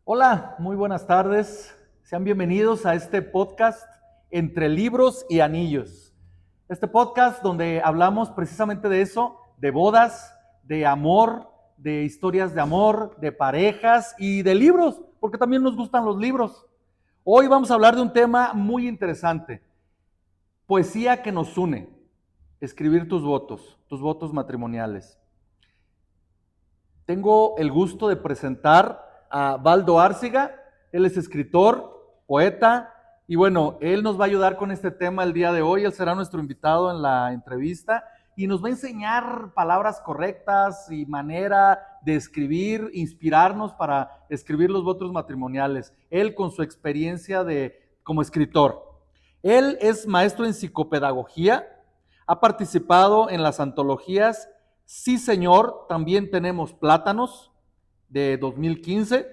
Hola, muy buenas tardes. Sean bienvenidos a este podcast Entre Libros y Anillos. Este podcast donde hablamos precisamente de eso, de bodas, de amor, de historias de amor, de parejas y de libros, porque también nos gustan los libros. Hoy vamos a hablar de un tema muy interesante, poesía que nos une, escribir tus votos matrimoniales. Tengo el gusto de presentar a Baldo Árciga. Él es escritor, poeta, y bueno, él nos va a ayudar con este tema el día de hoy. Él será nuestro invitado en la entrevista y nos va a enseñar palabras correctas y manera de escribir, inspirarnos para escribir los votos matrimoniales. Él con su experiencia como escritor. Él es maestro en psicopedagogía, ha participado en las antologías Sí, señor, también tenemos Plátanos de 2015,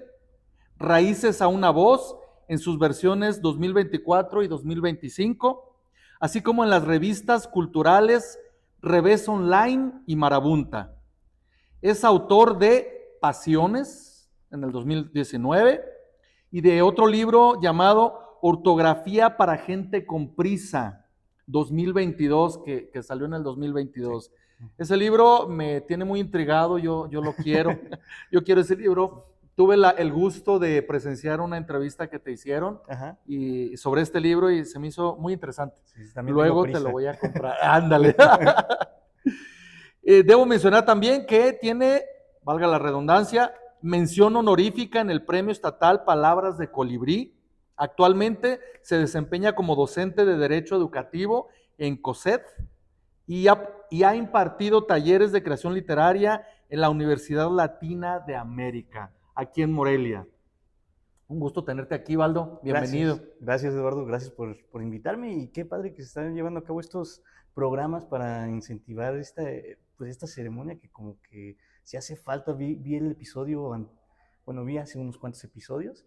Raíces a una voz en sus versiones 2024 y 2025, así como en las revistas culturales Revés Online y Marabunta. Es autor de Pasiones en el 2019 y de otro libro llamado Ortografía para gente con prisa 2022, que salió en el 2022. Sí. Ese libro me tiene muy intrigado, yo lo quiero, yo quiero ese libro. Tuve el gusto de presenciar una entrevista que te hicieron. Ajá. Y sobre este libro y se me hizo muy interesante. Sí, luego te lo voy a comprar. Ándale. Debo mencionar también que tiene, valga la redundancia, mención honorífica en el Premio Estatal Palabras de Colibrí. Actualmente se desempeña como docente de Derecho Educativo en COSET y ha impartido talleres de creación literaria en la Universidad Latina de América, aquí en Morelia. Un gusto tenerte aquí, Baldo. Bienvenido. Gracias Eduardo. Gracias por invitarme y qué padre que se están llevando a cabo estos programas para incentivar esta ceremonia que como que si hace falta. Vi el episodio, vi hace unos cuantos episodios,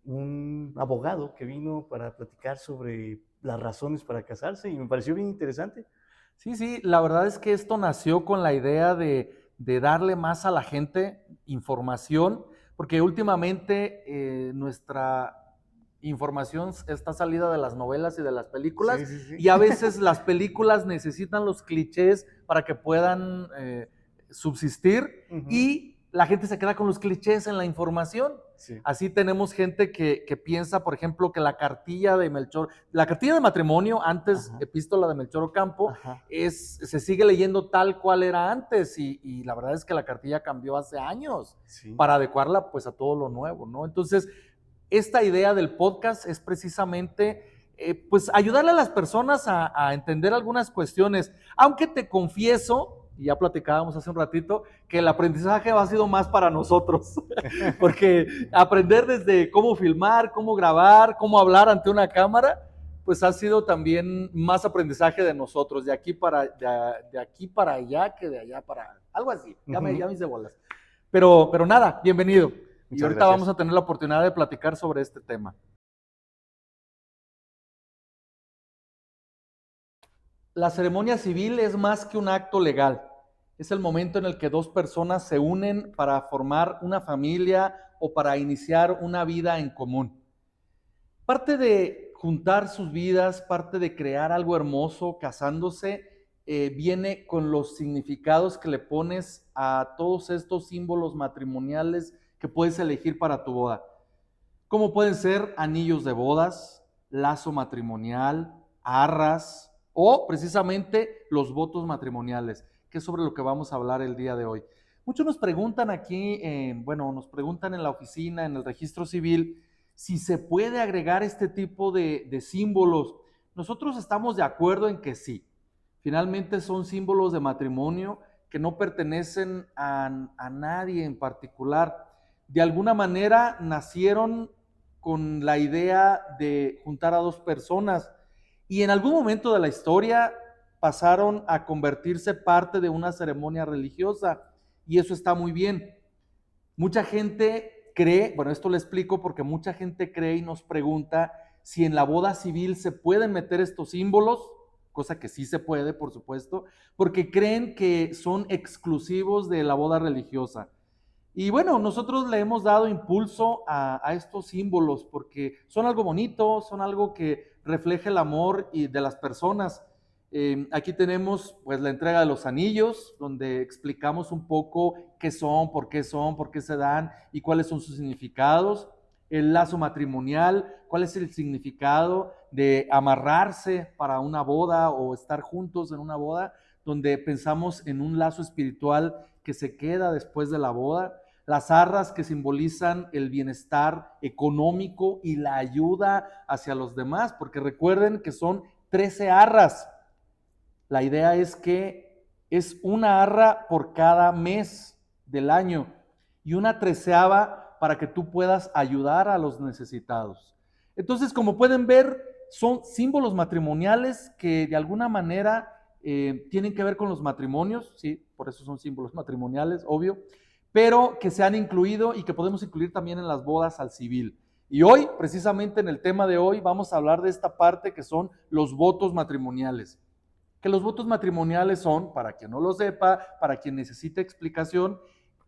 un abogado que vino para platicar sobre las razones para casarse y me pareció bien interesante. Sí, la verdad es que esto nació con la idea de darle más a la gente información, porque últimamente nuestra información está salida de las novelas y de las películas, sí. Y a veces las películas necesitan los clichés para que puedan subsistir, y la gente se queda con los clichés en la información. Sí. Así tenemos gente que piensa, por ejemplo, que la cartilla de matrimonio, antes epístola de Melchor Ocampo, se sigue leyendo tal cual era antes, y la verdad es que la cartilla cambió hace años, sí, para adecuarla pues a todo lo nuevo, ¿no? Entonces, esta idea del podcast es precisamente pues ayudarle a las personas a entender algunas cuestiones, aunque te confieso, y ya platicábamos hace un ratito, que el aprendizaje ha sido más para nosotros, porque aprender desde cómo filmar, cómo grabar, cómo hablar ante una cámara, pues ha sido también más aprendizaje de nosotros, de aquí para allá que de allá para, algo así, ya me hice bolas. Pero nada, bienvenido. Y ahorita vamos a tener la oportunidad de platicar sobre este tema. La ceremonia civil es más que un acto legal. Es el momento en el que dos personas se unen para formar una familia o para iniciar una vida en común. Parte de juntar sus vidas, parte de crear algo hermoso casándose, viene con los significados que le pones a todos estos símbolos matrimoniales que puedes elegir para tu boda. Como pueden ser anillos de bodas, lazo matrimonial, arras o precisamente los votos matrimoniales, que es sobre lo que vamos a hablar el día de hoy. Muchos nos preguntan aquí, nos preguntan en la oficina, en el registro civil, si se puede agregar este tipo de símbolos. Nosotros estamos de acuerdo en que sí. Finalmente son símbolos de matrimonio que no pertenecen a nadie en particular. De alguna manera nacieron con la idea de juntar a dos personas y en algún momento de la historia pasaron a convertirse parte de una ceremonia religiosa, y eso está muy bien. Mucha gente cree, esto le explico porque mucha gente cree y nos pregunta si en la boda civil se pueden meter estos símbolos, cosa que sí se puede, por supuesto, porque creen que son exclusivos de la boda religiosa. Y bueno, nosotros le hemos dado impulso a estos símbolos porque son algo bonito, son algo que refleja el amor y de las personas. Aquí tenemos pues la entrega de los anillos, donde explicamos un poco qué son, por qué se dan y cuáles son sus significados. El lazo matrimonial, cuál es el significado de amarrarse para una boda o estar juntos en una boda, donde pensamos en un lazo espiritual que se queda después de la boda. Las arras que simbolizan el bienestar económico y la ayuda hacia los demás, porque recuerden que son 13 arras. La idea es que es una arra por cada mes del año y una 13ª para que tú puedas ayudar a los necesitados. Entonces, como pueden ver, son símbolos matrimoniales que de alguna manera tienen que ver con los matrimonios, sí, por eso son símbolos matrimoniales, obvio, pero que se han incluido y que podemos incluir también en las bodas al civil. Y hoy, precisamente en el tema de hoy, vamos a hablar de esta parte que son los votos matrimoniales. Que los votos matrimoniales son, para quien no lo sepa, para quien necesite explicación,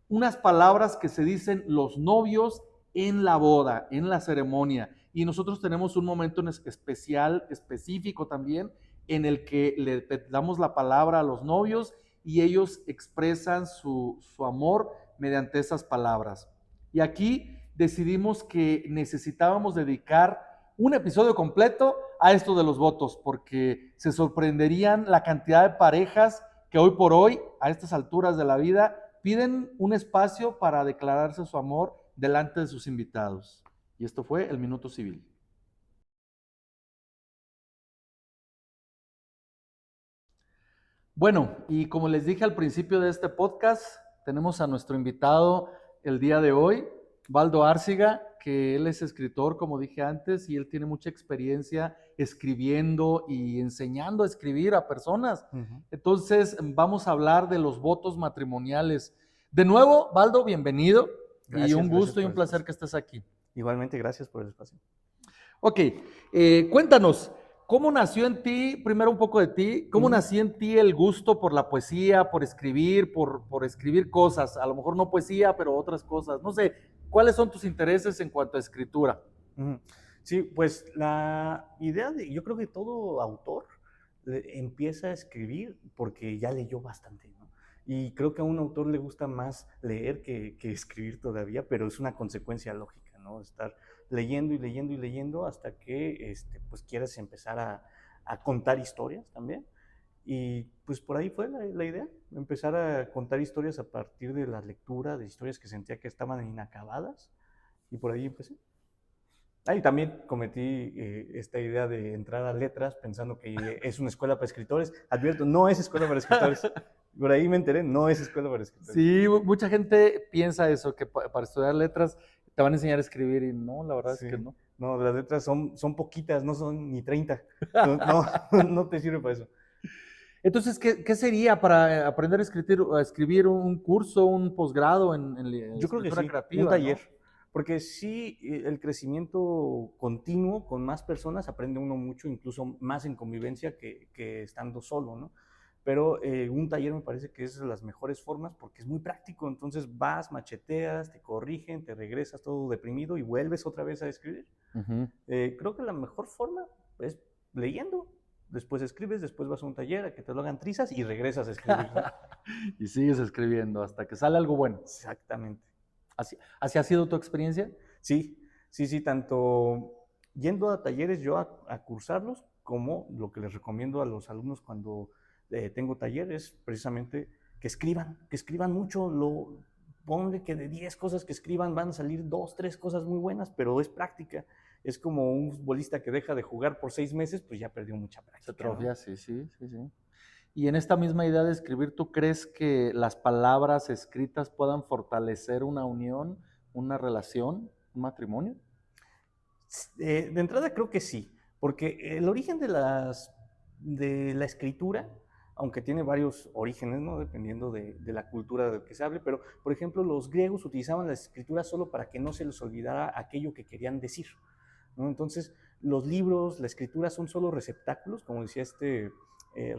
unas palabras que se dicen los novios en la boda, en la ceremonia. Y nosotros tenemos un momento especial, específico también, en el que le damos la palabra a los novios y ellos expresan su amor mediante esas palabras. Y aquí decidimos que necesitábamos dedicar un episodio completo a esto de los votos, porque se sorprenderían la cantidad de parejas que hoy por hoy, a estas alturas de la vida, piden un espacio para declararse su amor delante de sus invitados. Y esto fue el Minuto Civil. Bueno, y como les dije al principio de este podcast, tenemos a nuestro invitado el día de hoy, Baldo Árciga, que él es escritor, como dije antes, y él tiene mucha experiencia escribiendo y enseñando a escribir a personas. Entonces, vamos a hablar de los votos matrimoniales. De nuevo, Baldo, bienvenido. Y un gusto y un placer que estés aquí. Igualmente, gracias por el espacio. Ok, cuéntanos, ¿cómo nació en ti, primero un poco de ti, cómo nació en ti el gusto por la poesía, por escribir, por escribir cosas? A lo mejor no poesía, pero otras cosas. No sé, ¿cuáles son tus intereses en cuanto a escritura? Sí, pues la idea yo creo que todo autor empieza a escribir porque ya leyó bastante, ¿no? Y creo que a un autor le gusta más leer que escribir todavía, pero es una consecuencia lógica, ¿no? Estar leyendo y leyendo y leyendo hasta que pues quieras empezar a contar historias también. Y pues por ahí fue la idea, empezar a contar historias a partir de la lectura de historias que sentía que estaban inacabadas, y por ahí empecé. Y también cometí esta idea de entrar a letras pensando que es una escuela para escritores. Advierto, no es escuela para escritores. Por ahí me enteré, no es escuela para escritores. Sí, mucha gente piensa eso, que para estudiar letras te van a enseñar a escribir y no, la verdad es que no. No, las letras son poquitas, no son ni 30. No te sirve para eso. Entonces, ¿qué sería para aprender a escribir un curso, un posgrado en Yo creo que escritura sí, creativa? un taller. ¿No? Porque sí, el crecimiento continuo con más personas aprende uno mucho, incluso más en convivencia que estando solo, ¿no? Pero un taller me parece que es de las mejores formas porque es muy práctico. Entonces vas, macheteas, te corrigen, te regresas todo deprimido y vuelves otra vez a escribir. Creo que la mejor forma es leyendo. Después escribes, después vas a un taller a que te lo hagan trizas y regresas a escribir, ¿no? Y sigues escribiendo hasta que sale algo bueno. Exactamente. ¿Así ha sido tu experiencia? Sí, tanto yendo a talleres yo a cursarlos, como lo que les recomiendo a los alumnos cuando tengo talleres, precisamente que escriban mucho. Ponle que de 10 cosas que escriban van a salir 2, 3 cosas muy buenas, pero es práctica. Es como un futbolista que deja de jugar por 6 meses, pues ya perdió mucha práctica. Se atrofia, ¿no? Sí. Y en esta misma idea de escribir, ¿tú crees que las palabras escritas puedan fortalecer una unión, una relación, un matrimonio? De entrada creo que sí, porque el origen de la escritura, aunque tiene varios orígenes, ¿no? Dependiendo de la cultura de que se hable, pero por ejemplo los griegos utilizaban la escritura solo para que no se les olvidara aquello que querían decir, ¿no? Entonces los libros, la escritura son solo receptáculos, como decía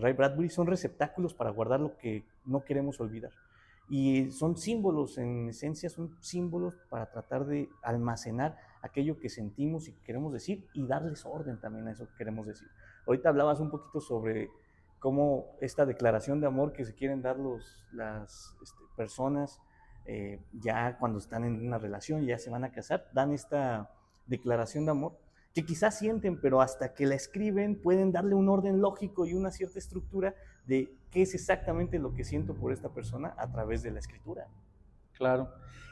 Ray Bradbury, son receptáculos para guardar lo que no queremos olvidar. Y son símbolos, en esencia son símbolos para tratar de almacenar aquello que sentimos y que queremos decir y darles orden también a eso que queremos decir. Ahorita hablabas un poquito sobre cómo esta declaración de amor que se quieren dar las personas ya cuando están en una relación, ya se van a casar, dan esta declaración de amor que quizás sienten, pero hasta que la escriben pueden darle un orden lógico y una cierta estructura de qué es exactamente lo que siento por esta persona a través de la escritura. Claro.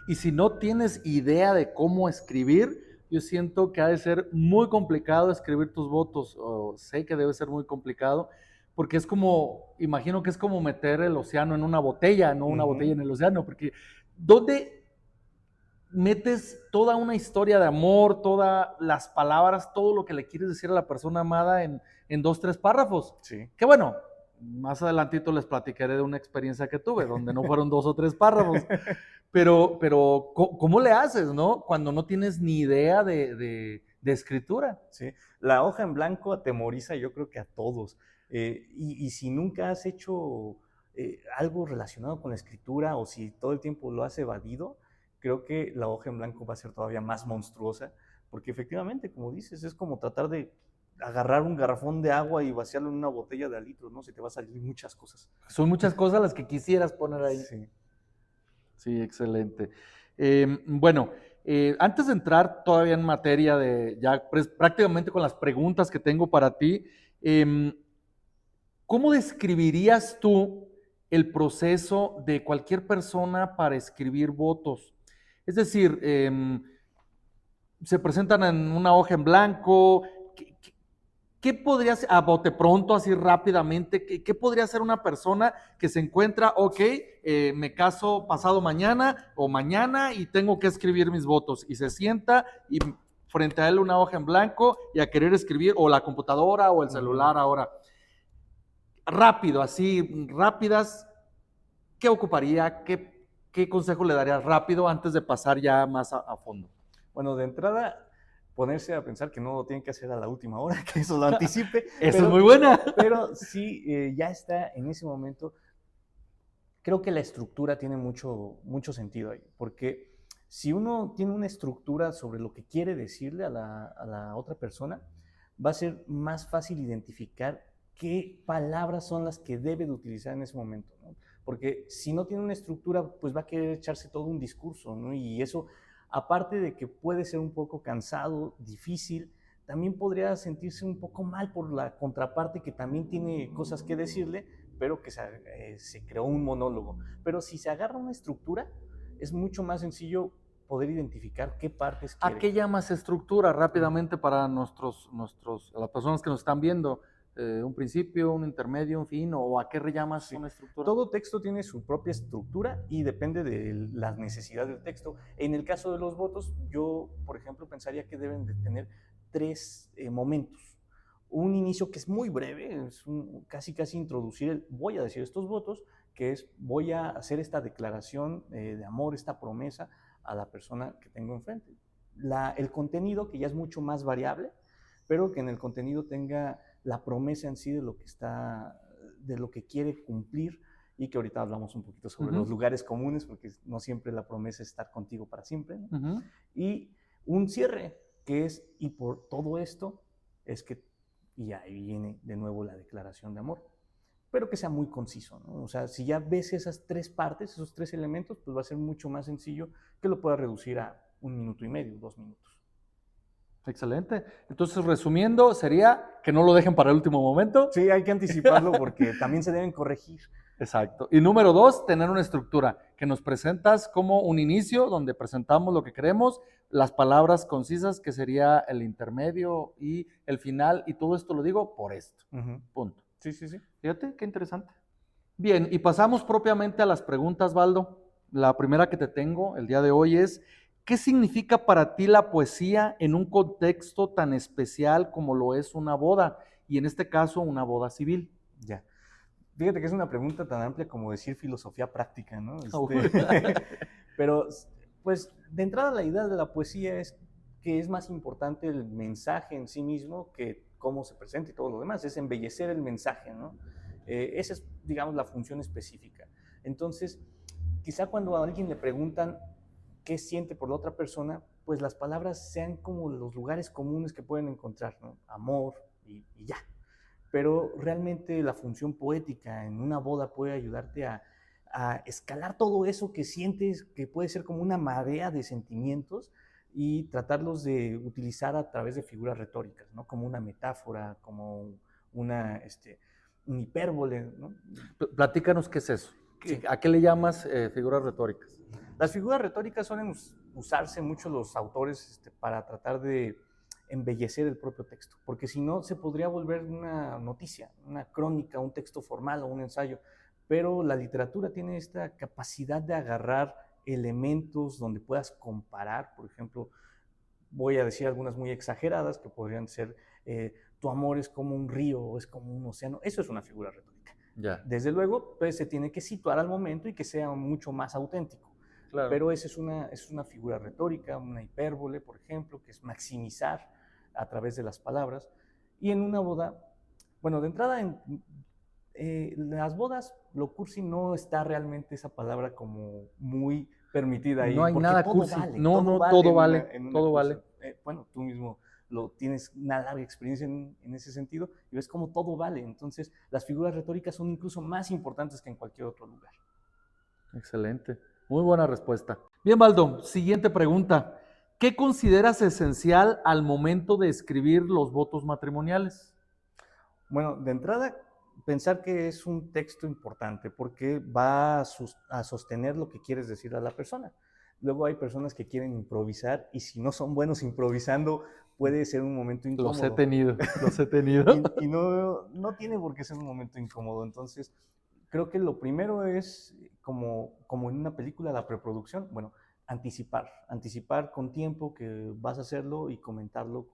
Y si no tienes idea de cómo escribir, yo siento que ha de ser muy complicado escribir tus votos, o sé que debe ser muy complicado, porque es como, imagino que es como meter el océano en una botella, no una botella en el océano, porque ¿dónde metes toda una historia de amor, todas las palabras, todo lo que le quieres decir a la persona amada en 2, 3 párrafos? Sí. Que bueno, más adelantito les platicaré de una experiencia que tuve, donde no fueron 2 o 3 párrafos, pero ¿cómo le haces, no? Cuando no tienes ni idea de escritura. Sí. La hoja en blanco atemoriza, yo creo que a todos. Y si nunca has hecho algo relacionado con la escritura o si todo el tiempo lo has evadido, creo que la hoja en blanco va a ser todavía más monstruosa, porque efectivamente, como dices, es como tratar de agarrar un garrafón de agua y vaciarlo en una botella de litros, ¿no? Se te va a salir muchas cosas. Son muchas cosas las que quisieras poner ahí. Sí. Sí, excelente. Bueno, antes de entrar todavía en materia de ya prácticamente con las preguntas que tengo para ti, ¿cómo describirías tú el proceso de cualquier persona para escribir votos? Es decir, se presentan en una hoja en blanco. ¿Qué podría ser, a bote pronto, así rápidamente, qué podría hacer una persona que se encuentra, ok, me caso pasado mañana o mañana y tengo que escribir mis votos? Y se sienta y frente a él una hoja en blanco y a querer escribir, o la computadora o el celular ahora. Rápido, así, rápidas, ¿qué ocuparía? ¿Qué consejo le darías rápido antes de pasar ya más a fondo? Bueno, de entrada, ponerse a pensar que no lo tienen que hacer a la última hora, que eso lo anticipe. Eso es muy buena. Pero sí, ya está en ese momento. Creo que la estructura tiene mucho sentido ahí, porque si uno tiene una estructura sobre lo que quiere decirle a la otra persona, va a ser más fácil identificar qué palabras son las que debe de utilizar en ese momento, ¿no? Porque si no tiene una estructura, pues va a querer echarse todo un discurso, ¿no? Y eso, aparte de que puede ser un poco cansado, difícil, también podría sentirse un poco mal por la contraparte que también tiene cosas que decirle, pero que se creó un monólogo. Pero si se agarra una estructura, es mucho más sencillo poder identificar qué partes quiere. ¿A qué llamas estructura rápidamente para las personas que nos están viendo? ¿Un principio, un intermedio, un fin? ¿O a qué llamas una estructura? Todo texto tiene su propia estructura y depende de la necesidad del texto. En el caso de los votos, yo, por ejemplo, pensaría que deben de tener 3 momentos. Un inicio que es muy breve, es casi introducir voy a decir estos votos, que es voy a hacer esta declaración de amor, esta promesa a la persona que tengo enfrente. El contenido, que ya es mucho más variable, pero que en el contenido tenga la promesa en sí de lo que de lo que quiere cumplir, y que ahorita hablamos un poquito sobre los lugares comunes, porque no siempre la promesa es estar contigo para siempre, ¿no? Y un cierre, que es, y por todo esto, es que, y ahí viene de nuevo la declaración de amor, pero que sea muy conciso, ¿no? O sea, si ya ves esas 3 partes, esos 3 elementos, pues va a ser mucho más sencillo que lo puedas reducir a 1 minuto y medio, 2 minutos. Excelente. Entonces, resumiendo, sería que no lo dejen para el último momento. Sí, hay que anticiparlo porque también se deben corregir. Exacto. Y número 2, tener una estructura que nos presentas como un inicio donde presentamos lo que queremos, las palabras concisas que sería el intermedio y el final, y todo esto lo digo por esto. Punto. Sí. Fíjate, qué interesante. Bien, y pasamos propiamente a las preguntas, Valdo. La primera que te tengo el día de hoy es, ¿qué significa para ti la poesía en un contexto tan especial como lo es una boda? Y en este caso, una boda civil. Ya. Fíjate que es una pregunta tan amplia como decir filosofía práctica, ¿no? Pero, pues, de entrada la idea de la poesía es que es más importante el mensaje en sí mismo que cómo se presenta y todo lo demás. Es embellecer el mensaje, ¿no? Esa es, digamos, la función específica. Entonces, quizá cuando a alguien le preguntan qué siente por la otra persona, pues las palabras sean como los lugares comunes que pueden encontrar, ¿no? Amor y ya. Pero realmente la función poética en una boda puede ayudarte a escalar todo eso que sientes, que puede ser como una marea de sentimientos, y tratarlos de utilizar a través de figuras retóricas, ¿no? Como una metáfora, como una, un hipérbole, ¿no? Platícanos qué es eso. Sí. ¿A qué le llamas figuras retóricas? Las figuras retóricas suelen usarse mucho los autores para tratar de embellecer el propio texto, porque si no se podría volver una noticia, una crónica, un texto formal o un ensayo, pero la literatura tiene esta capacidad de agarrar elementos donde puedas comparar. Por ejemplo, voy a decir algunas muy exageradas que podrían ser, tu amor es como un río o es como un océano. Eso es una figura retórica. Ya. Desde luego, pues se tiene que situar al momento y que sea mucho más auténtico. Claro. Pero esa es una figura retórica, una hipérbole, por ejemplo, que es maximizar a través de las palabras. Y en una boda, bueno, de entrada, en las bodas, lo cursi no está realmente esa palabra como muy permitida ahí, No hay porque nada todo cursi. vale, No, todo no, vale todo en vale, en una todo cosa. vale. Bueno, tú mismo lo tienes una larga experiencia en ese sentido y ves cómo todo vale. Entonces, las figuras retóricas son incluso más importantes que en cualquier otro lugar. Excelente. Muy buena respuesta. Bien, Baldo, siguiente pregunta. ¿Qué consideras esencial al momento de escribir los votos matrimoniales? Bueno, de entrada, pensar que es un texto importante porque va a sostener lo que quieres decir a la persona. Luego hay personas que quieren improvisar y si no son buenos improvisando, puede ser un momento Los he incómodo. tenido, los he tenido. Y no tiene por qué ser un momento incómodo. Entonces, creo que lo primero es, como en una película, la preproducción. Bueno, anticipar con tiempo que vas a hacerlo y comentarlo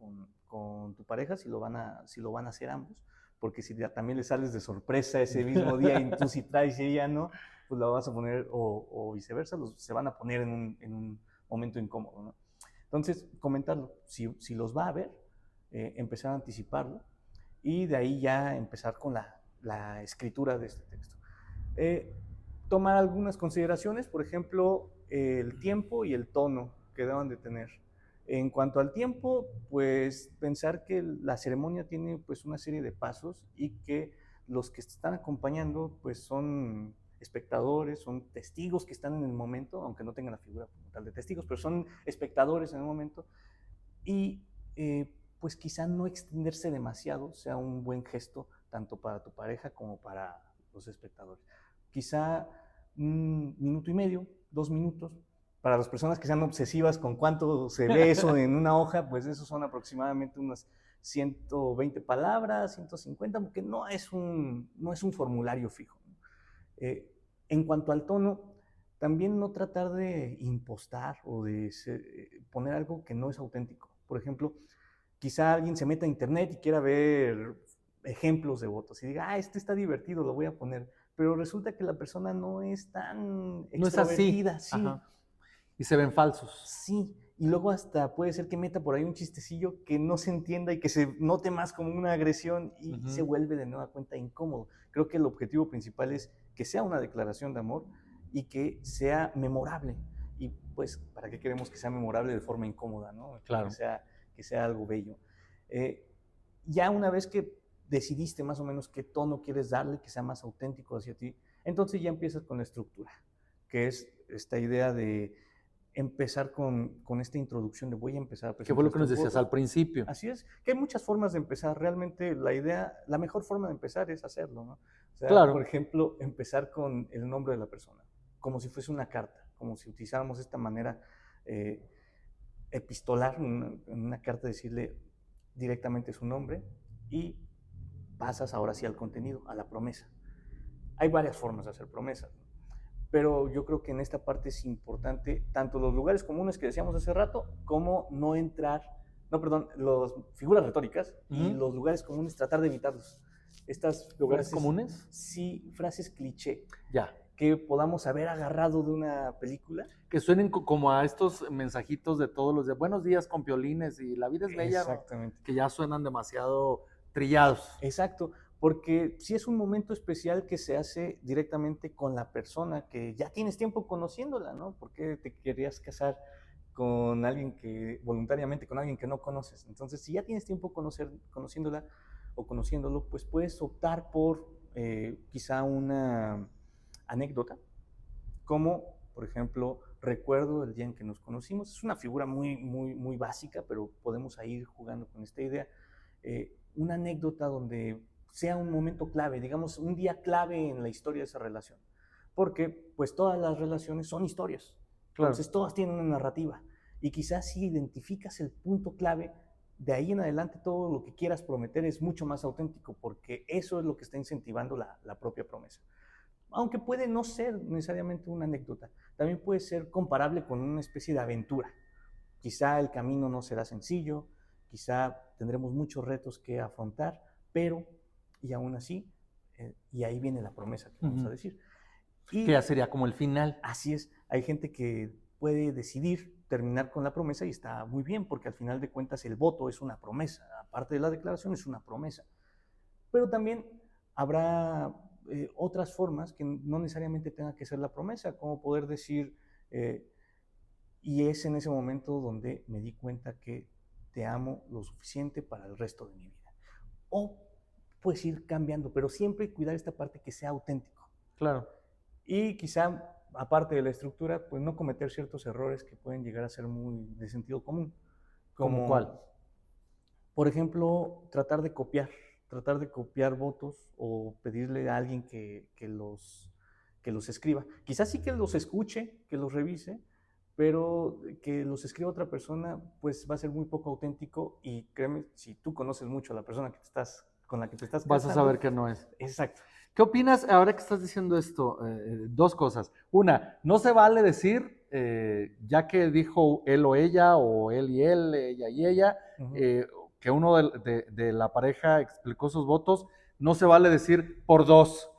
con tu pareja si lo van a hacer ambos. Porque si también le sales de sorpresa ese mismo día y tú sí traes y ella no, pues la vas a poner, o viceversa, se van a poner en un momento incómodo, ¿no? Entonces, comentarlo. Si los va a ver, empezar a anticiparlo y de ahí ya empezar con la escritura de este texto. Eh, Tomar algunas consideraciones, por ejemplo, el tiempo y el tono que deban de tener. En cuanto al tiempo, pues pensar que la ceremonia tiene pues una serie de pasos y que los que están acompañando pues son espectadores, son testigos que están en el momento, aunque no tengan la figura como tal de testigos, pero son espectadores en el momento. Y pues quizá no extenderse demasiado sea un buen gesto tanto para tu pareja como para los espectadores. Quizá un minuto y medio, 2 minutos. Para las personas que sean obsesivas con cuánto se ve eso en una hoja, pues eso son aproximadamente unas 120 palabras, 150, porque no es un formulario fijo. Eh, en cuanto al tono, también no tratar de impostar o de poner algo que no es auténtico. Por ejemplo, quizá alguien se meta a internet y quiera ver ejemplos de votos y diga, este está divertido, lo voy a poner. Pero resulta que la persona no es tan No es así. extrovertida, sí. Ajá. Y se ven falsos. Sí, y luego hasta puede ser que meta por ahí un chistecillo que no se entienda y que se note más como una agresión y se vuelve de nueva cuenta incómodo. Creo que el objetivo principal es que sea una declaración de amor y que sea memorable. Y pues, ¿para qué queremos que sea memorable de forma incómoda, ¿no? Claro. Que sea algo bello. Ya una vez que decidiste más o menos qué tono quieres darle, que sea más auténtico hacia ti, entonces ya empiezas con la estructura, que es esta idea de empezar con esta introducción de voy a empezar a presentar. ¿Qué fue lo que nos decías al principio? Así es, que hay muchas formas de empezar. Realmente la mejor forma de empezar es hacerlo, ¿no? O sea, Claro. por ejemplo, empezar con el nombre de la persona, como si fuese una carta, como si utilizáramos esta manera epistolar, en una carta, decirle directamente su nombre y pasas ahora sí al contenido, a la promesa. Hay varias formas de hacer promesas, ¿no? Pero yo creo que en esta parte es importante tanto los lugares comunes que decíamos hace rato, como las figuras retóricas y los lugares comunes, tratar de evitarlos. Estas ¿Lugares frases comunes? Sí, frases cliché. Ya. Que podamos haber agarrado de una película. Que suenen como a estos mensajitos de todos los días, buenos días con piolines y la vida es bella. Exactamente. Que ya suenan demasiado trillados. Exacto, porque sí es un momento especial que se hace directamente con la persona que ya tienes tiempo conociéndola, ¿no? ¿Por qué te querías casar con alguien que, voluntariamente, con alguien que no conoces? Entonces, si ya tienes tiempo conociéndola o conociéndolo, pues puedes optar por quizá una anécdota, como, por ejemplo, recuerdo el día en que nos conocimos. Es una figura muy básica, pero podemos ir jugando con esta idea. Una anécdota donde sea un momento clave, digamos, un día clave en la historia de esa relación. Porque, pues, todas las relaciones son historias. Entonces, todas tienen una narrativa. Y quizás si identificas el punto clave, de ahí en adelante todo lo que quieras prometer es mucho más auténtico, porque eso es lo que está incentivando la propia promesa. Aunque puede no ser necesariamente una anécdota, también puede ser comparable con una especie de aventura. Quizá el camino no será sencillo, quizá tendremos muchos retos que afrontar, pero, y aún así, y ahí viene la promesa que vamos a decir. Que ya sería como el final. Así es, hay gente que puede decidir terminar con la promesa y está muy bien, porque al final de cuentas el voto es una promesa, aparte de la declaración es una promesa. Pero también habrá otras formas que no necesariamente tenga que ser la promesa, como poder decir, y es en ese momento donde me di cuenta que te amo lo suficiente para el resto de mi vida. O puedes ir cambiando, pero siempre cuidar esta parte que sea auténtico. Claro. Y quizá, aparte de la estructura, pues no cometer ciertos errores que pueden llegar a ser muy de sentido común. ¿Cómo cuál? Por ejemplo, tratar de copiar votos o pedirle a alguien que los escriba. Quizás sí que los escuche, que los revise, pero que los escriba otra persona, pues va a ser muy poco auténtico y créeme, si tú conoces mucho a la persona con la que te estás casando, vas a saber que no es. Exacto. ¿Qué opinas ahora que estás diciendo esto? Dos cosas. Una, no se vale decir, ya que dijo él o ella, o él y él, ella y ella, que uno de la pareja explicó sus votos, no se vale decir por dos.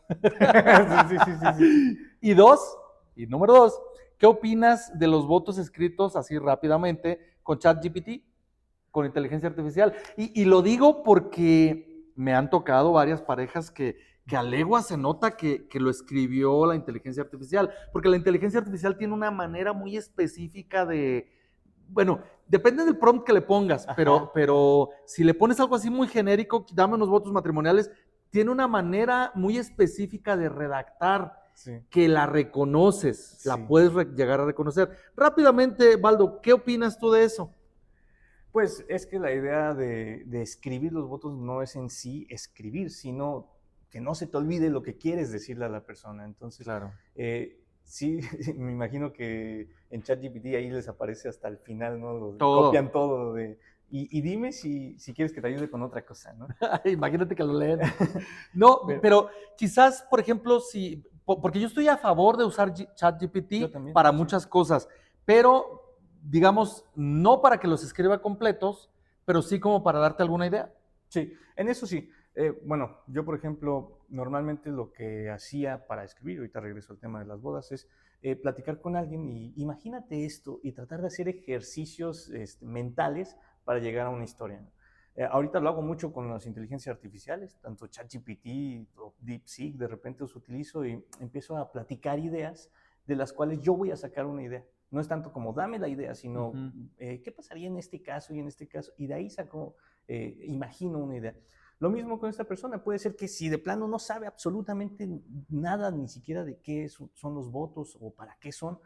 Sí. Y dos, y número dos, ¿qué opinas de los votos escritos así rápidamente con ChatGPT, con inteligencia artificial? Y lo digo porque me han tocado varias parejas que a legua se nota que lo escribió la inteligencia artificial, porque la inteligencia artificial tiene una manera muy específica de, bueno, depende del prompt que le pongas, pero si le pones algo así muy genérico, dame unos votos matrimoniales, tiene una manera muy específica de redactar, que la reconoces, la puedes llegar a reconocer. Rápidamente, Baldo, ¿qué opinas tú de eso? Pues es que la idea de escribir los votos no es en sí escribir, sino que no se te olvide lo que quieres decirle a la persona. Entonces, claro. Sí, me imagino que en ChatGPT ahí les aparece hasta el final, ¿no? Todo. Copian todo y dime si quieres que te ayude con otra cosa, ¿no? Imagínate que lo leen. No, pero quizás, por ejemplo, porque yo estoy a favor de usar ChatGPT para muchas cosas, pero digamos, no para que los escriba completos, pero sí como para darte alguna idea. Sí, en eso sí. Bueno, yo por ejemplo, normalmente lo que hacía para escribir, ahorita regreso al tema de las bodas, es platicar con alguien y imagínate esto y tratar de hacer ejercicios mentales para llegar a una historia, ¿no? Ahorita lo hago mucho con las inteligencias artificiales, tanto ChatGPT o DeepSeek, de repente los utilizo y empiezo a platicar ideas de las cuales yo voy a sacar una idea. No es tanto como dame la idea, sino ¿qué pasaría en este caso y en este caso? Y de ahí saco, imagino una idea. Lo mismo con esta persona, puede ser que si de plano no sabe absolutamente nada, ni siquiera de qué son los votos o para qué son,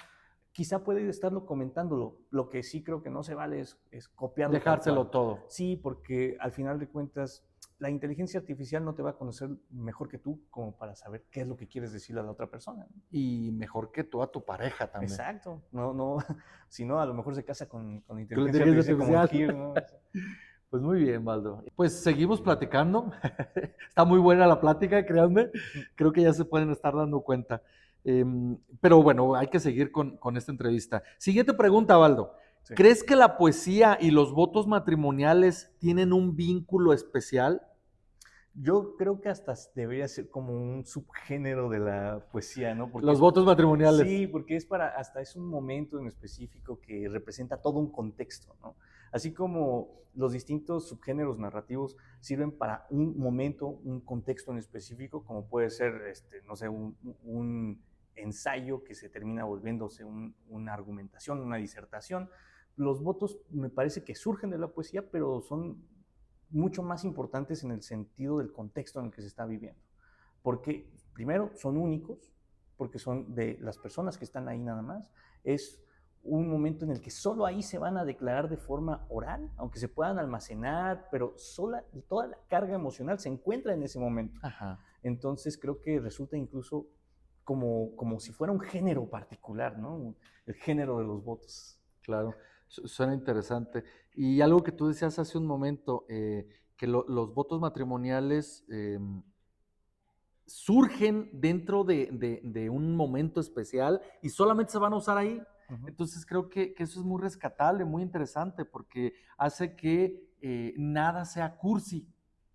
quizá puede estarlo comentándolo. Lo que sí creo que no se vale es copiarlo. Dejárselo todo. Sí, porque al final de cuentas, la inteligencia artificial no te va a conocer mejor que tú como para saber qué es lo que quieres decirle a la otra persona, ¿no? Y mejor que tú a tu pareja también. Exacto. No, si no, a lo mejor se casa con inteligencia artificial como Kir, ¿no? Pues muy bien, Baldo. Pues seguimos platicando. Está muy buena la plática, créanme. Creo que ya se pueden estar dando cuenta. Pero bueno, hay que seguir con esta entrevista. Siguiente pregunta, Baldo. Sí. ¿Crees que la poesía y los votos matrimoniales tienen un vínculo especial? Yo creo que hasta debería ser como un subgénero de la poesía, ¿no? Porque los votos matrimoniales. Sí, porque es un momento en específico que representa todo un contexto, ¿no? Así como los distintos subgéneros narrativos sirven para un momento, un contexto en específico, como puede ser, no sé, un ensayo que se termina volviéndose una argumentación, una disertación. Los votos me parece que surgen de la poesía, pero son mucho más importantes en el sentido del contexto en el que se está viviendo. Porque, primero, son únicos, porque son de las personas que están ahí nada más. Es un momento en el que solo ahí se van a declarar de forma oral, aunque se puedan almacenar, pero toda la carga emocional se encuentra en ese momento. Ajá. Entonces creo que resulta incluso como si fuera un género particular, ¿no? El género de los votos. Claro, suena interesante. Y algo que tú decías hace un momento, que los votos matrimoniales surgen dentro de un momento especial y solamente se van a usar ahí. Entonces creo que eso es muy rescatable, muy interesante, porque hace que nada sea cursi.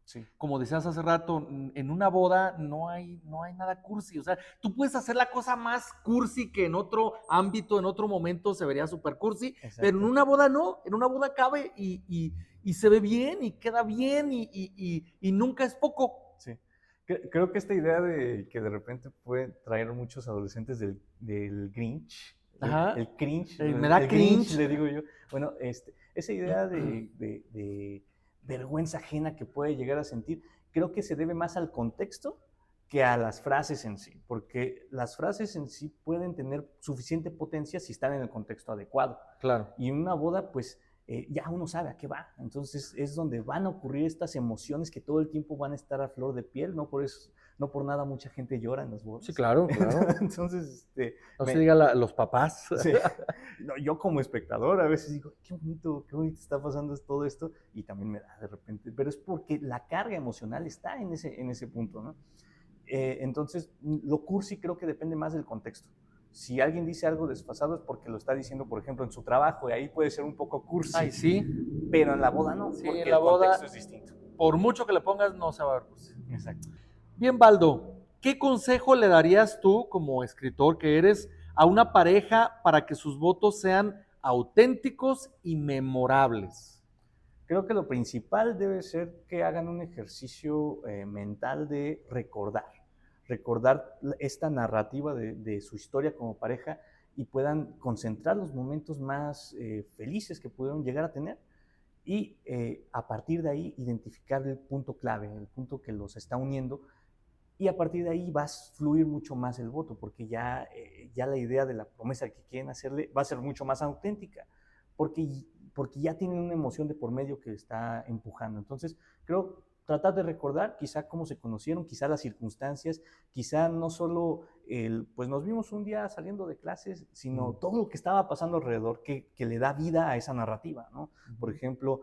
Sí. Como decías hace rato, en una boda no hay nada cursi. O sea, tú puedes hacer la cosa más cursi que en otro ámbito, en otro momento se vería súper cursi, pero en una boda no. En una boda cabe y se ve bien y queda bien y nunca es poco. Sí. Creo que esta idea de que de repente puede traer muchos adolescentes del Grinch, el cringe, me da el cringe. le digo yo. Bueno, esa idea de vergüenza ajena que puede llegar a sentir, creo que se debe más al contexto que a las frases en sí, porque las frases en sí pueden tener suficiente potencia si están en el contexto adecuado. Claro. Y en una boda, pues ya uno sabe a qué va. Entonces es donde van a ocurrir estas emociones que todo el tiempo van a estar a flor de piel, no por eso, no por nada mucha gente llora en las bodas. Sí, claro, claro. Entonces, no se diga los papás. Sí. No, yo como espectador a veces digo, qué bonito está pasando todo esto, y también me da de repente, pero es porque la carga emocional está en ese punto, ¿no? Entonces, lo cursi creo que depende más del contexto. Si alguien dice algo desfasado es porque lo está diciendo, por ejemplo, en su trabajo, y ahí puede ser un poco cursi. Ay, sí. Pero en la boda no, Sí, porque en la el boda, contexto es distinto. Por mucho que le pongas, no se va a ver cursi. Exacto. Bien, Baldo, ¿qué consejo le darías tú, como escritor que eres, a una pareja para que sus votos sean auténticos y memorables? Creo que lo principal debe ser que hagan un ejercicio mental de recordar esta narrativa de su historia como pareja, y puedan concentrar los momentos más felices que pudieron llegar a tener, y a partir de ahí identificar el punto clave, el punto que los está uniendo, y a partir de ahí va a fluir mucho más el voto, porque ya la idea de la promesa que quieren hacerle va a ser mucho más auténtica, porque ya tienen una emoción de por medio que está empujando. Entonces, creo tratar de recordar quizá cómo se conocieron, quizá las circunstancias, quizá no solo pues nos vimos un día saliendo de clases, sino todo lo que estaba pasando alrededor que le da vida a esa narrativa, ¿no? Por ejemplo,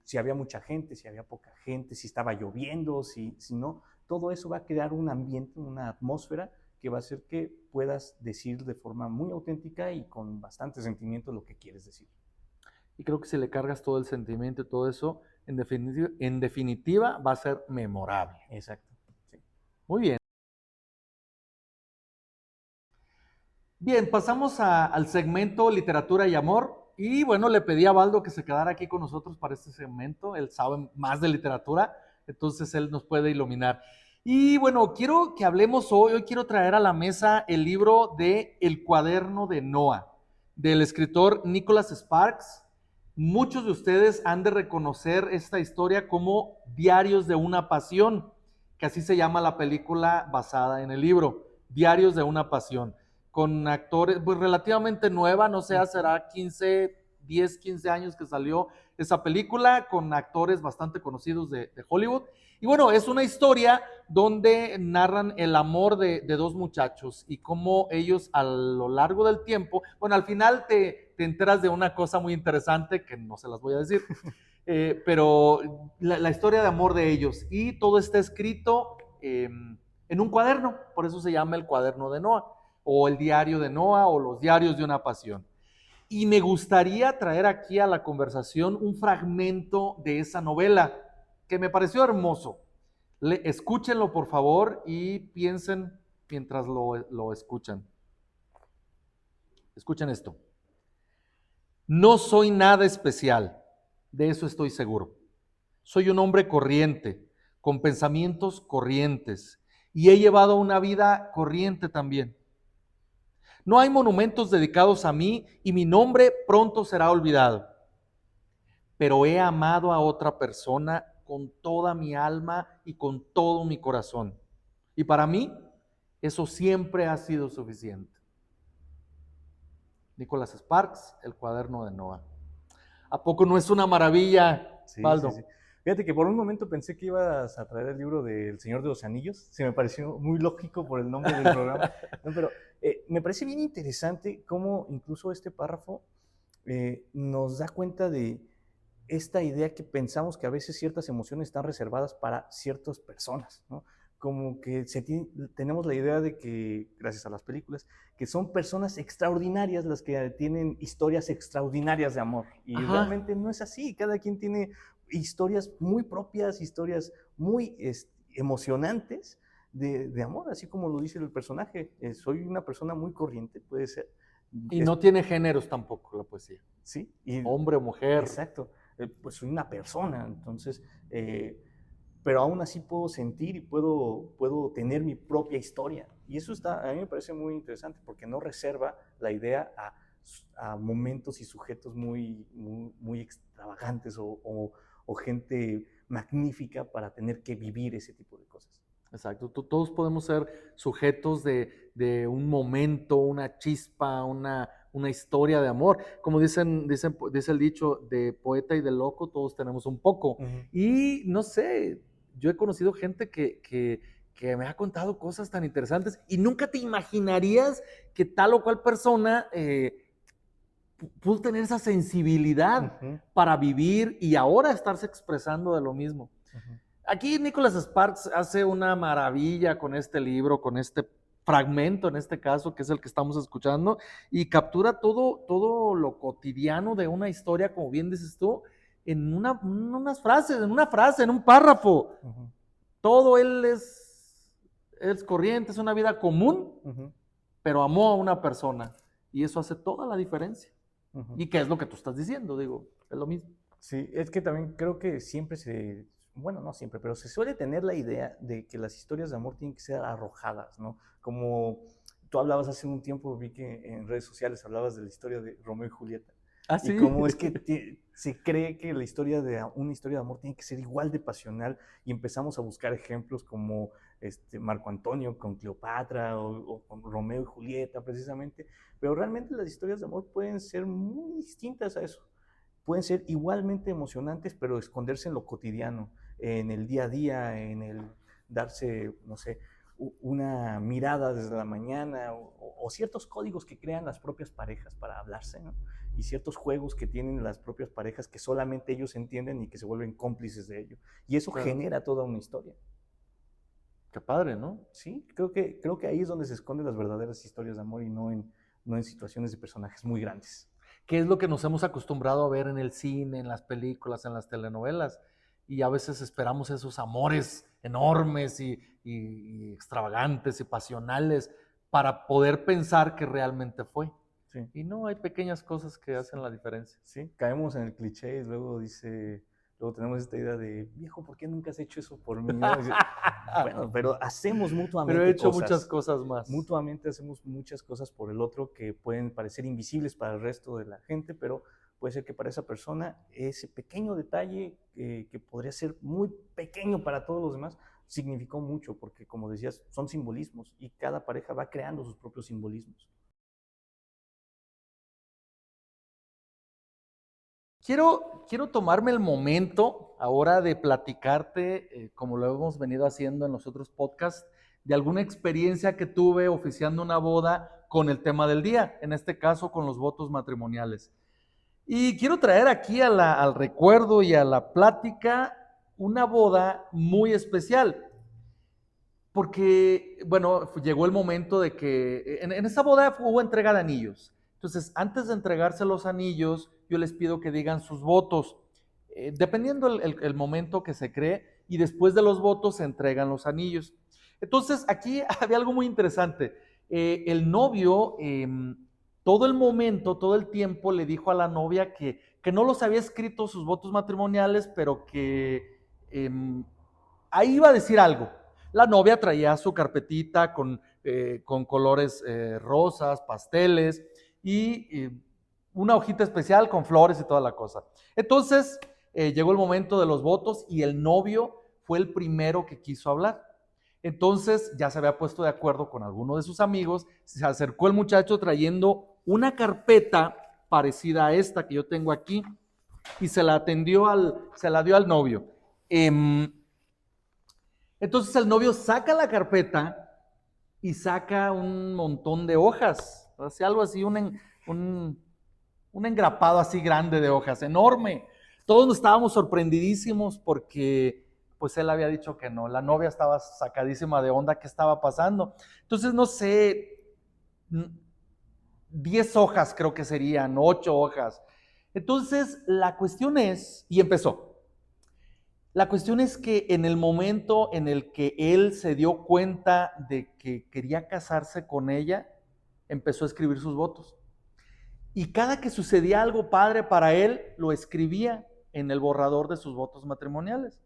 si había mucha gente, si había poca gente, si estaba lloviendo, si no, todo eso va a crear un ambiente, una atmósfera que va a hacer que puedas decir de forma muy auténtica y con bastante sentimiento lo que quieres decir. Y creo que si le cargas todo el sentimiento y todo eso, en definitiva va a ser memorable. Exacto. Sí. Muy bien. Bien, pasamos al segmento Literatura y Amor. Y bueno, le pedí a Baldo que se quedara aquí con nosotros para este segmento. Él sabe más de literatura, entonces él nos puede iluminar. Y bueno, quiero que hablemos hoy quiero traer a la mesa el libro de El cuaderno de Noah, del escritor Nicholas Sparks. Muchos de ustedes han de reconocer esta historia como Diarios de una Pasión, que así se llama la película basada en el libro, Diarios de una Pasión, con actores, pues relativamente nueva, no sé, será 10, 15 años que salió esa película, con actores bastante conocidos de Hollywood. Y bueno, es una historia donde narran el amor de dos muchachos y cómo ellos a lo largo del tiempo, bueno, al final te enteras de una cosa muy interesante que no se las voy a decir, pero la historia de amor de ellos, y todo está escrito en un cuaderno, por eso se llama El cuaderno de Noah, o El diario de Noah, o Los diarios de una pasión. Y me gustaría traer aquí a la conversación un fragmento de esa novela que me pareció hermoso. Escúchenlo, por favor, y piensen mientras lo escuchan. Escuchen esto. No soy nada especial. de eso estoy seguro. Soy un hombre corriente, con pensamientos corrientes, y he llevado una vida corriente también. No hay monumentos dedicados a mí y mi nombre pronto será olvidado. Pero he amado a otra persona con toda mi alma y con todo mi corazón. Y para mí, eso siempre ha sido suficiente. Nicholas Sparks, El cuaderno de Noah. ¿A poco no es una maravilla, Sí, sí, Baldo? sí. Fíjate que por un momento pensé que ibas a traer el libro del Señor de los Anillos. Se me pareció muy lógico por el nombre del programa. No, pero me parece bien interesante cómo incluso este párrafo nos da cuenta de esta idea que pensamos que a veces ciertas emociones están reservadas para ciertas personas, ¿no? Como que tenemos la idea de que, gracias a las películas, que son personas extraordinarias las que tienen historias extraordinarias de amor. Y Ajá. realmente no es así. Cada quien tiene historias muy propias, historias muy emocionantes de amor, así como lo dice el personaje. Soy una persona muy corriente, puede ser. Y no tiene géneros tampoco la poesía. Sí, y Hombre o mujer. exacto, pues soy una persona, entonces, pero aún así puedo sentir y puedo tener mi propia historia. Y eso a mí me parece muy interesante porque no reserva la idea a momentos y sujetos muy extravagantes o gente magnífica para tener que vivir ese tipo de cosas. Exacto. Todos podemos ser sujetos de un momento, una chispa, una historia de amor. Como dice el dicho, de poeta y de loco, todos tenemos un poco. Ujú. Y no sé, yo he conocido gente que me ha contado cosas tan interesantes y nunca te imaginarías que tal o cual persona pudo tener esa sensibilidad Ujú, para vivir y ahora estarse expresando de lo mismo. ujú. Aquí Nicholas Sparks hace una maravilla con este libro, con este fragmento en este caso, que es el que estamos escuchando, y captura todo lo cotidiano de una historia, como bien dices tú, en unas frases, en una frase, en un párrafo. Ujú, Todo él es corriente, es una vida común, ujú, pero amó a una persona. Y eso hace toda la diferencia. ujú. ¿Y qué es lo que tú estás diciendo? Digo, es lo mismo. Sí, es que también creo que siempre bueno, no siempre, pero se suele tener la idea de que las historias de amor tienen que ser arrojadas, ¿no? Como tú hablabas hace un tiempo, vi que en redes sociales hablabas de la historia de Romeo y Julieta, Ah, y sí. cómo es que se cree que una historia de amor tiene que ser igual de pasional, y empezamos a buscar ejemplos como Marco Antonio con Cleopatra o con Romeo y Julieta, precisamente, pero realmente las historias de amor pueden ser muy distintas a eso. Pueden ser igualmente emocionantes, pero esconderse en lo cotidiano, en el día a día, en el darse, no sé, una mirada desde la mañana o ciertos códigos que crean las propias parejas para hablarse, ¿no? Y ciertos juegos que tienen las propias parejas que solamente ellos entienden y que se vuelven cómplices de ello. Y eso Claro. genera toda una historia. Qué padre, ¿no? Sí, creo que ahí es donde se esconden las verdaderas historias de amor y no en situaciones de personajes muy grandes. ¿Qué es lo que nos hemos acostumbrado a ver en el cine, en las películas, en las telenovelas? Y a veces esperamos esos amores enormes y extravagantes y pasionales para poder pensar que realmente fue. Sí. Y no, hay pequeñas cosas que hacen la diferencia. Sí, caemos en el cliché y luego tenemos esta idea de, viejo, ¿por qué nunca has hecho eso por mí? ¿No? Bueno, pero hacemos Pero he mutuamente hecho muchas cosas, cosas más. mutuamente hacemos muchas cosas por el otro que pueden parecer invisibles para el resto de la gente, pero puede ser que para esa persona ese pequeño detalle que podría ser muy pequeño para todos los demás, significó mucho, porque como decías, son simbolismos y cada pareja va creando sus propios simbolismos. Quiero tomarme el momento ahora de platicarte, como lo hemos venido haciendo en los otros podcasts, de alguna experiencia que tuve oficiando una boda con el tema del día, en este caso con los votos matrimoniales. Y quiero traer aquí al recuerdo y a la plática una boda muy especial, porque, bueno, llegó el momento de que en esa boda hubo entrega de anillos. Entonces, antes de entregarse los anillos, yo les pido que digan sus votos, dependiendo el momento que se cree, y después de los votos se entregan los anillos. Entonces, aquí había algo muy interesante. El novio, todo el momento, todo el tiempo, le dijo a la novia que que no los había escrito sus votos matrimoniales, pero que ahí iba a decir algo. La novia traía su carpetita con colores rosas, pasteles y una hojita especial con flores y toda la cosa. Entonces llegó el momento de los votos y el novio fue el primero que quiso hablar. Entonces ya se había puesto de acuerdo con alguno de sus amigos, se acercó el muchacho trayendo una carpeta parecida a esta que yo tengo aquí y se la dio al novio. Entonces el novio saca la carpeta y saca un montón de hojas, hace algo así, un engrapado así grande de hojas, enorme. Todos nos estábamos sorprendidísimos porque pues él había dicho que no, la novia estaba sacadísima de onda, ¿qué estaba pasando? Entonces no sé, 10 hojas creo que serían, 8 hojas. Entonces la cuestión es, y empezó, la cuestión es que en el momento en el que él se dio cuenta de que quería casarse con ella, empezó a escribir sus votos. Y cada que sucedía algo padre para él, lo escribía en el borrador de sus votos matrimoniales.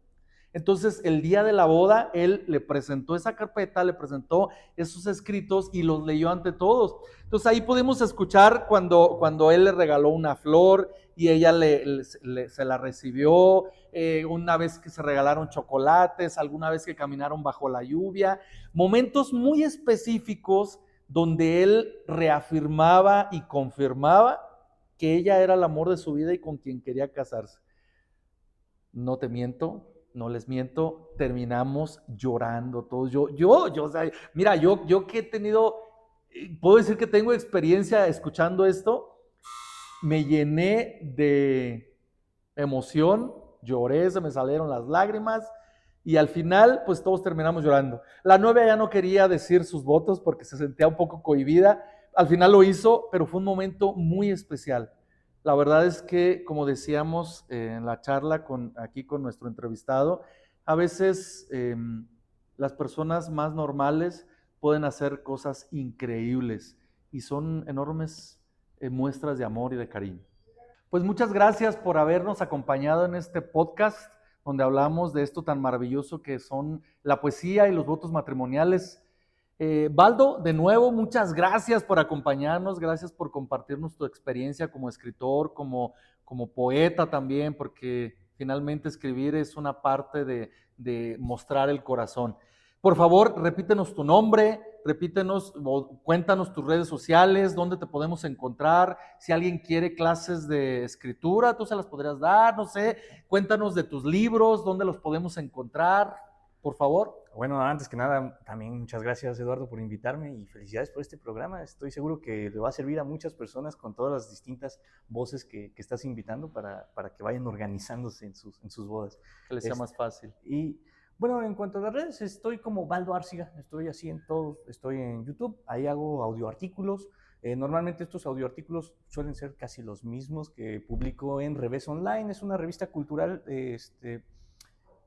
Entonces, el día de la boda, él le presentó esa carpeta, le presentó esos escritos y los leyó ante todos. Entonces, ahí podemos escuchar cuando él le regaló una flor y ella se la recibió, una vez que se regalaron chocolates, alguna vez que caminaron bajo la lluvia, momentos muy específicos donde él reafirmaba y confirmaba que ella era el amor de su vida y con quien quería casarse. No te miento, no les miento, terminamos llorando todos. O sea, mira, yo que he tenido, puedo decir que tengo experiencia escuchando esto, me llené de emoción, lloré, se me salieron las lágrimas y al final, pues todos terminamos llorando. La novia ya no quería decir sus votos porque se sentía un poco cohibida. Al final lo hizo, pero fue un momento muy especial. La verdad es que, como decíamos en la charla aquí con nuestro entrevistado, a veces las personas más normales pueden hacer cosas increíbles y son enormes muestras de amor y de cariño. Pues muchas gracias por habernos acompañado en este podcast donde hablamos de esto tan maravilloso que son la poesía y los votos matrimoniales. Baldo, de nuevo, muchas gracias por acompañarnos, gracias por compartirnos tu experiencia como escritor, como poeta también, porque finalmente escribir es una parte de mostrar el corazón. Por favor, repítenos tu nombre, cuéntanos tus redes sociales, dónde te podemos encontrar. Si alguien quiere clases de escritura, tú se las podrías dar, no sé. Cuéntanos de tus libros, dónde los podemos encontrar, por favor. Bueno, antes que nada, también muchas gracias, Eduardo, por invitarme y felicidades por este programa. Estoy seguro que le va a servir a muchas personas con todas las distintas voces que estás invitando para que vayan organizándose en sus bodas. Que les sea más fácil. Y bueno, en cuanto a las redes, estoy como Baldo Árciga, estoy así en todos, estoy en YouTube, ahí hago audioartículos. Normalmente estos audioartículos suelen ser casi los mismos que publico en Revés Online, es una revista cultural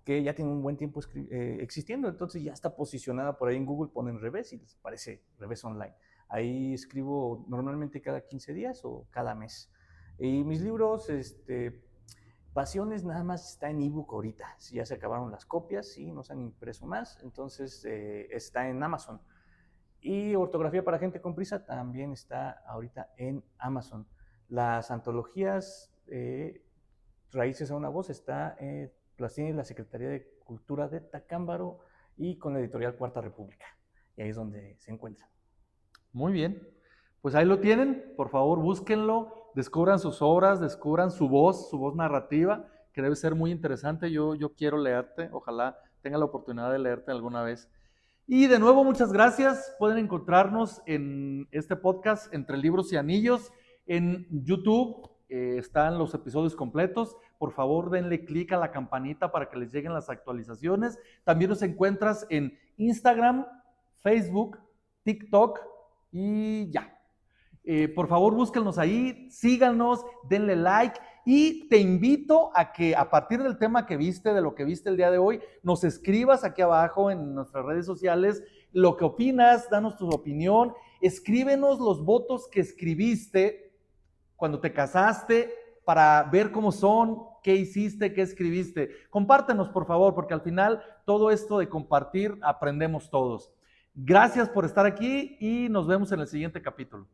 que ya tiene un buen tiempo existiendo, entonces ya está posicionada por ahí en Google, ponen Revés y les aparece Revés Online. Ahí escribo normalmente cada 15 días o cada mes. Y mis libros, Pasiones nada más está en ebook ahorita, si ya se acabaron las copias y no se han impreso más, entonces está en Amazon. Y Ortografía para gente con prisa también está ahorita en Amazon. Las antologías Raíces a una voz las tiene la Secretaría de Cultura de Tacámbaro y con la editorial Cuarta República. Y ahí es donde se encuentran. Muy bien, pues ahí lo tienen, por favor búsquenlo, descubran sus obras, descubran su voz narrativa, que debe ser muy interesante. Yo quiero leerte, ojalá tenga la oportunidad de leerte alguna vez. Y de nuevo, muchas gracias. Pueden encontrarnos en este podcast Entre Libros y Anillos en YouTube. Están los episodios completos. Por favor, denle clic a la campanita para que les lleguen las actualizaciones. También nos encuentras en Instagram, Facebook, TikTok y ya. Por favor, búsquenos ahí, síganos, denle like y te invito a que a partir del tema que viste, de lo que viste el día de hoy, nos escribas aquí abajo en nuestras redes sociales lo que opinas, danos tu opinión, escríbenos los votos que escribiste cuando te casaste, para ver cómo son, qué hiciste, qué escribiste. Compártenos, por favor, porque al final todo esto de compartir aprendemos todos. Gracias por estar aquí y nos vemos en el siguiente capítulo.